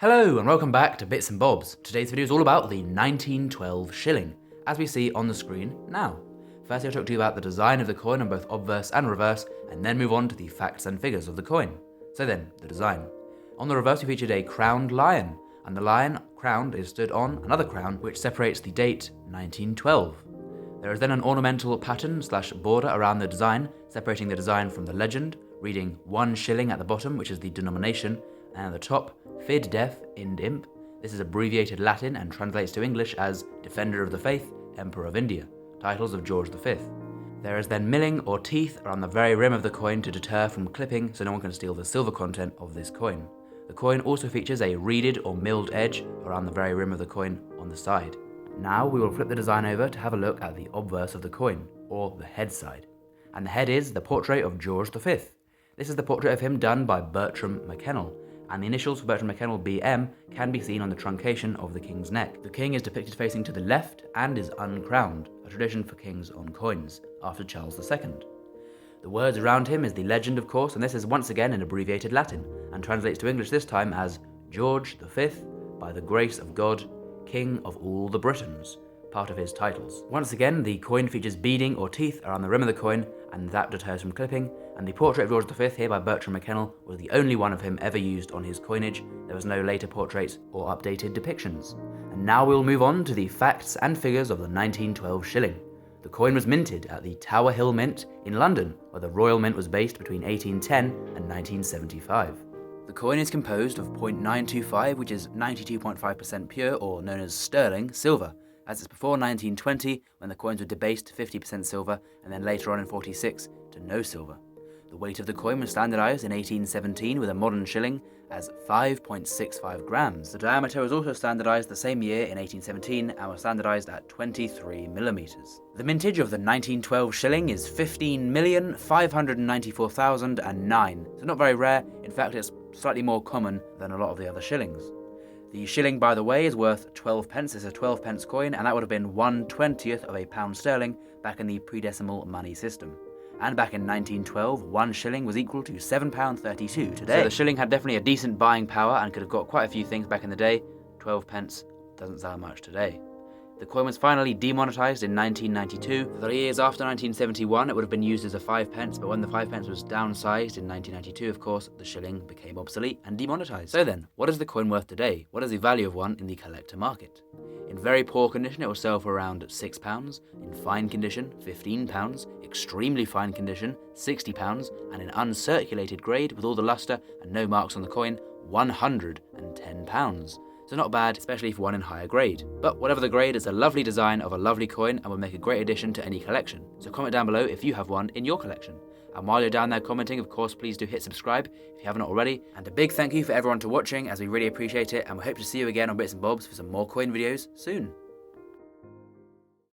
Hello and welcome back to Bits and Bobs. Today's video is all about the 1912 shilling, as we see on the screen now. First I'll talk to you about the design of the coin on both obverse and reverse, and then move on to the facts and figures of the coin. So then, the design. On the reverse we featured a crowned lion, and the lion crowned is stood on another crown which separates the date 1912. There is then an ornamental pattern / border around the design, separating the design from the legend, reading 1 shilling at the bottom, which is the denomination, and at the top, Fid Def Ind Imp. This is abbreviated Latin and translates to English as Defender of the Faith, Emperor of India, titles of George V. There is then milling or teeth around the very rim of the coin to deter from clipping so no one can steal the silver content of this coin. The coin also features a reeded or milled edge around the very rim of the coin on the side. Now we will flip the design over to have a look at the obverse of the coin, or the head side. And the head is the portrait of George V. This is the portrait of him done by Bertram McKennell, and the initials for Bertram McKennell, BM, can be seen on the truncation of the king's neck. The king is depicted facing to the left and is uncrowned, a tradition for kings on coins, after Charles II. The words around him is the legend, of course, and this is once again in abbreviated Latin, and translates to English this time as George V, by the grace of God, King of all the Britons, part of his titles. Once again, the coin features beading or teeth around the rim of the coin, and that deters from clipping, and the portrait of George V here by Bertram McKennell was the only one of him ever used on his coinage. There was no later portraits or updated depictions. And now we'll move on to the facts and figures of the 1912 shilling. The coin was minted at the Tower Hill Mint in London, where the Royal Mint was based between 1810 and 1975. The coin is composed of 0.925, which is 92.5% pure, or known as sterling, silver, as it's before 1920, when the coins were debased to 50% silver, and then later on in 46 to no silver. The weight of the coin was standardised in 1817 with a modern shilling as 5.65 grams. The diameter was also standardised the same year in 1817 and was standardised at 23 millimetres. The mintage of the 1912 shilling is 15,594,009, so not very rare. In fact, it's slightly more common than a lot of the other shillings. The shilling, by the way, is worth 12 pence. It's a 12 pence coin, and that would have been 1/20th of a pound sterling back in the pre-decimal money system. And back in 1912, 1 shilling was equal to £7.32 today. So the shilling had definitely a decent buying power and could have got quite a few things back in the day. 12 pence doesn't sound much today. The coin was finally demonetised in 1992. For the years after 1971, it would have been used as a 5 pence, but when the 5 pence was downsized in 1992, of course, the shilling became obsolete and demonetised. So then, what is the coin worth today? What is the value of one in the collector market? In very poor condition, it will sell for around £6, in fine condition, £15, extremely fine condition, £60, and in uncirculated grade, with all the lustre and no marks on the coin, £110. So not bad, especially for one in higher grade. But whatever the grade, it's a lovely design of a lovely coin and will make a great addition to any collection. So comment down below if you have one in your collection. And while you're down there commenting, of course, please do hit subscribe if you haven't already. And a big thank you for everyone for watching, as we really appreciate it, and we hope to see you again on Bits and Bobs for some more coin videos soon.